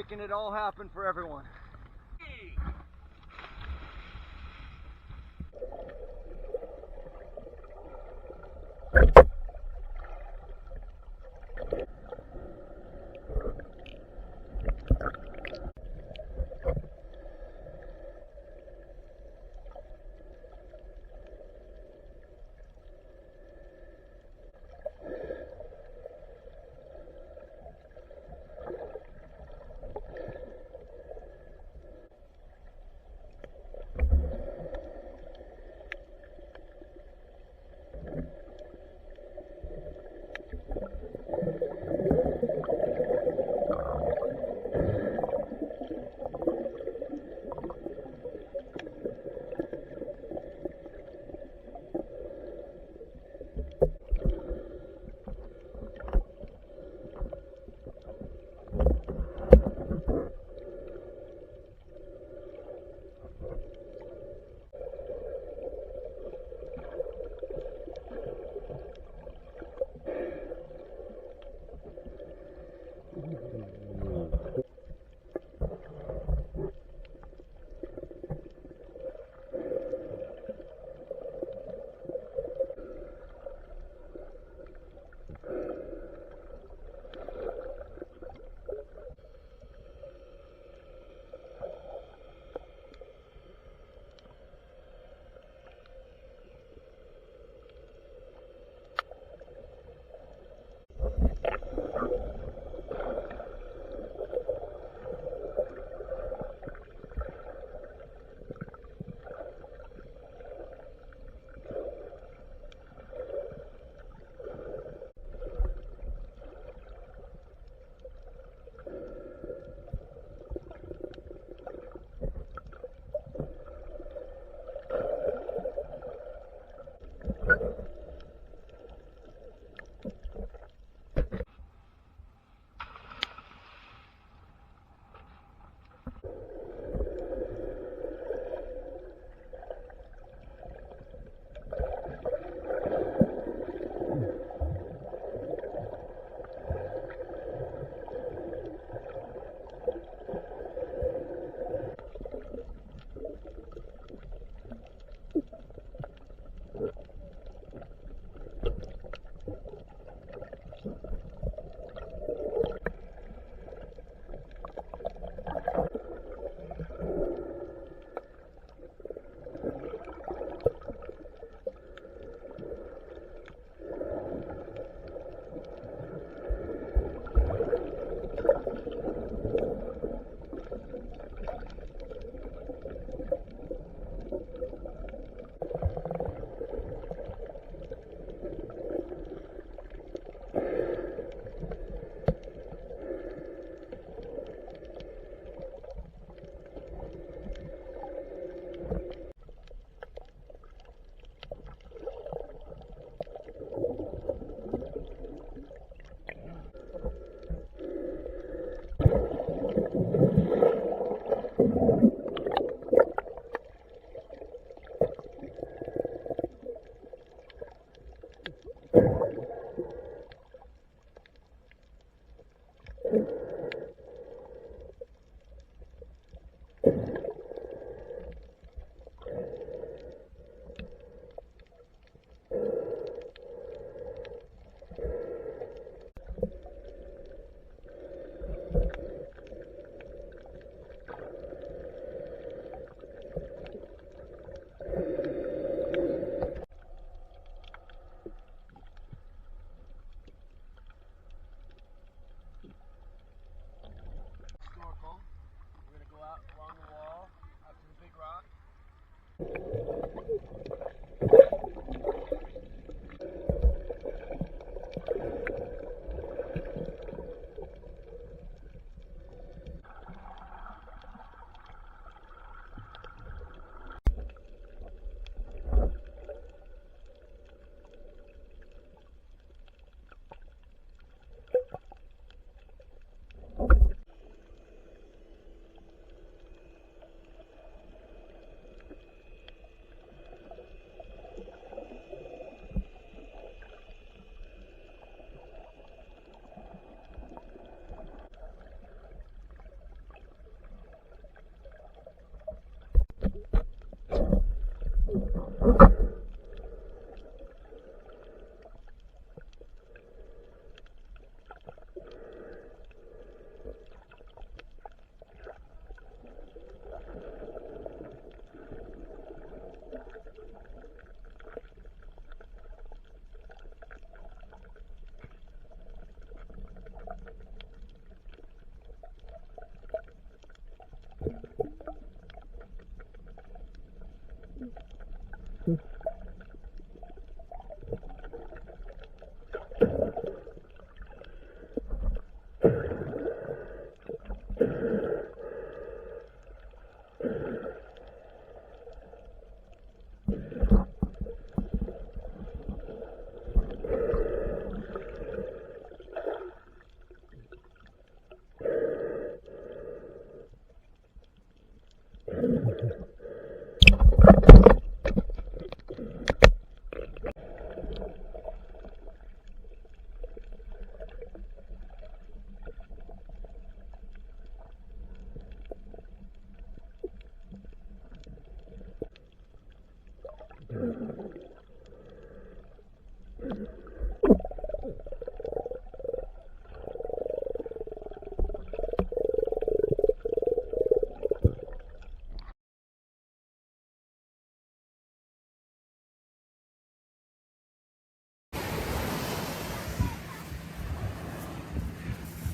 making it all happen for everyone.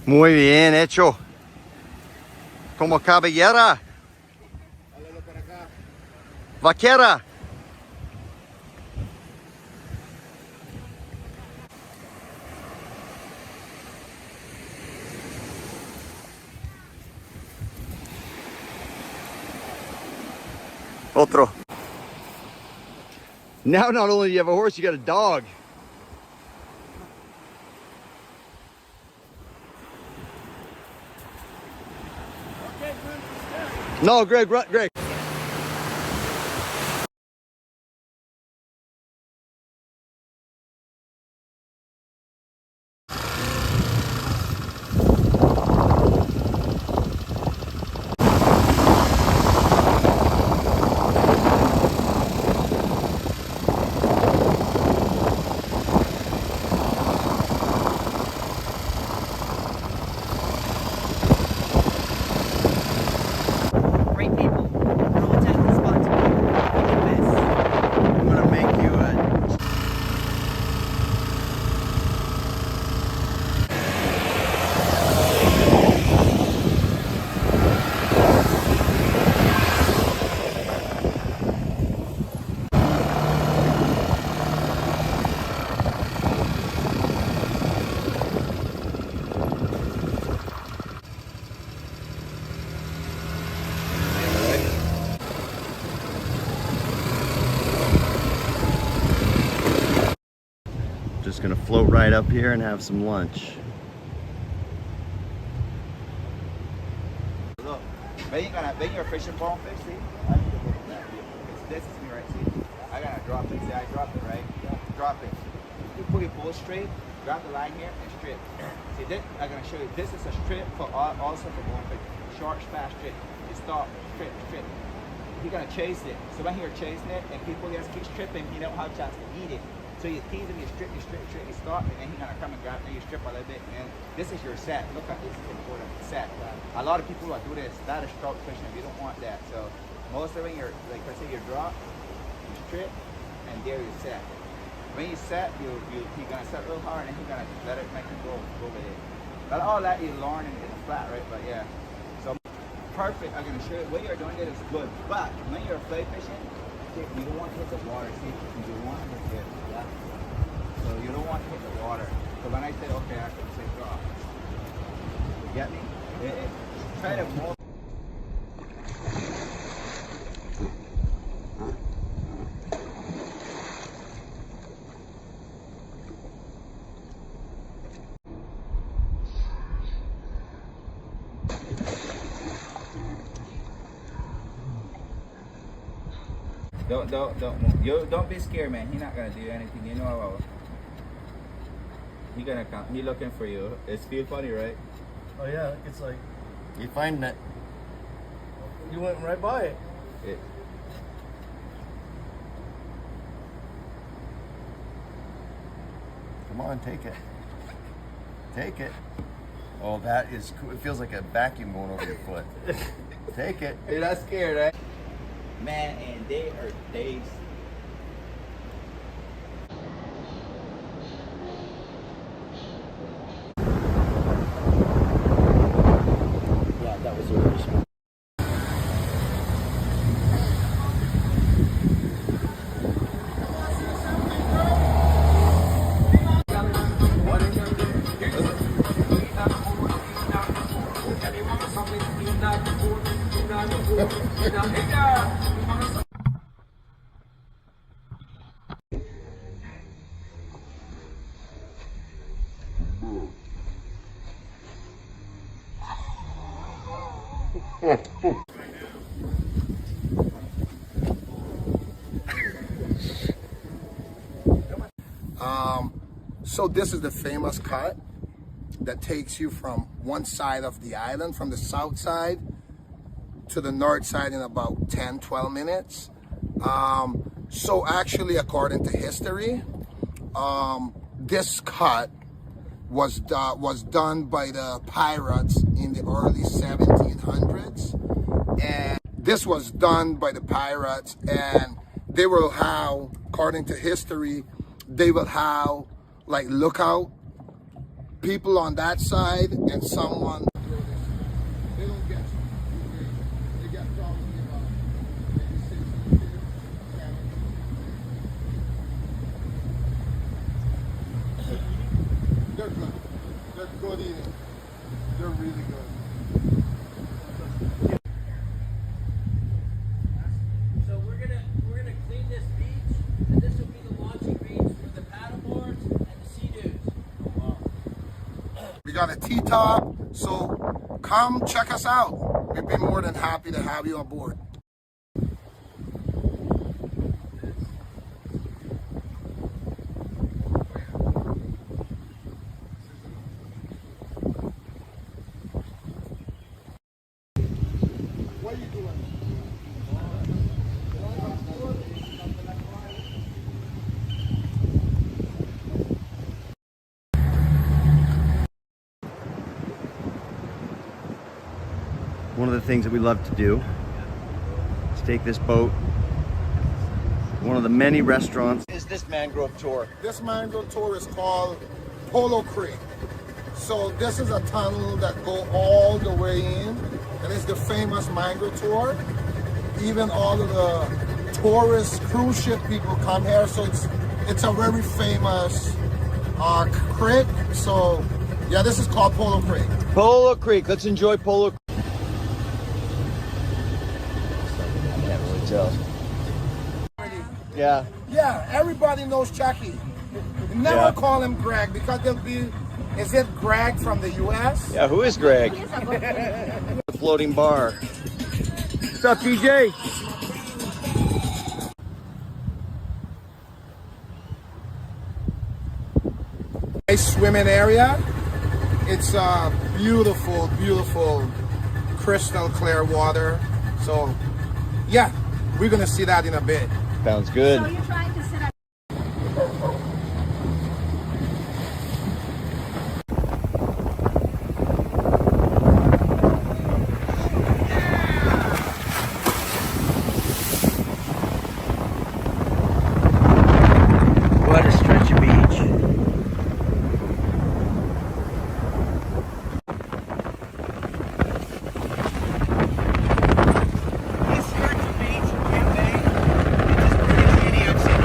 Muy bien hecho. Como cabellera. Vaquera. Otro. Now not only do you have a horse, you got a dog. No, Greg. Great people. Roatan is spot to be the best. I'm gonna make you just gonna float right up here and have some lunch. Look, when you're fishing bone fish, see? I need to look at that. This is me, right? See? I gotta drop it. See, I dropped it, right? Drop it. You put your pole straight, grab the line here, and strip. See, this, I'm gonna show you. This is a strip for also for bone fish. Short, fast strip. You stop, strip. You're gonna chase it. So when you're chasing it, and people just keep stripping, you don't have a chance to eat it. So you tease them, you strip, you stop, and then he's gonna come and grab, and you strip a little bit, and this is your set. Look at this, is important, set. A lot of people will do this, that is trout fishing, you don't want that. So most of it, you're, like I say, you drop, you strip, and there you set. When you set, you're gonna set real hard, and then you're gonna let it make it go with it. But all that you learn in the flat, right? But yeah, so perfect, I'm gonna show you, what you're doing it is good, but when you're fly fishing, you don't want to hit the water, see? You want to hit it, yeah? So you don't want to hit the water. So when I say, okay, I can say drop. You get me? Try to move. Don't move. You don't be scared, man. He's not gonna do anything. You know how he gonna come. He looking for you. It's feel funny, right? Oh yeah, it's like You find that you went right by it. Come on, take it. Take it. Oh, that is cool. It feels like a vacuum going over your foot. Take it. You're not scared, right? Man, and they are dazed. Yeah, that was a really small. So this is the famous cut that takes you from one side of the island, from the south side to the north side in about 10-12 minutes. So actually, according to history, this cut was done by the pirates in the early 1700s, and this was done by the pirates, and they will have, according to history, they will have like lookout people on that side and someone. They don't get you. They get probably about maybe 60 kids, 70. They're good. They're good eating. They're really good. So we're gonna clean this beach, and this will be the launching beach for the paddleboards and the sea-doos. We got a T-top, so come check us out. We'd be more than happy to have you on board. What are you doing? One of the things that we love to do is take this boat to one of the many restaurants. Is this mangrove tour? This mangrove tour is called Polo Creek. So this is a tunnel that go all the way in, and it's the famous mangrove tour. Even all of the tourist cruise ship people come here, so it's a very famous creek. So yeah, this is called Polo Creek. Polo Creek. Let's enjoy Polo Creek. I can't really tell. Yeah. Yeah, everybody knows Chucky. Never Yeah. call him Greg because they'll be. Is it Greg from the U.S.? Yeah, who is Greg? The floating bar. What's up, DJ? Nice swimming area. It's beautiful, beautiful, crystal clear water. So, yeah, we're gonna see that in a bit. Sounds good. So you're trying to set up. What a stretch of beach. This stretch of beach in Bay, it's as pretty as any I've seen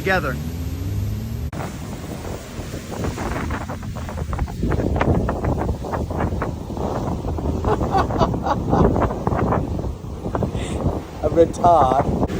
together. A retard.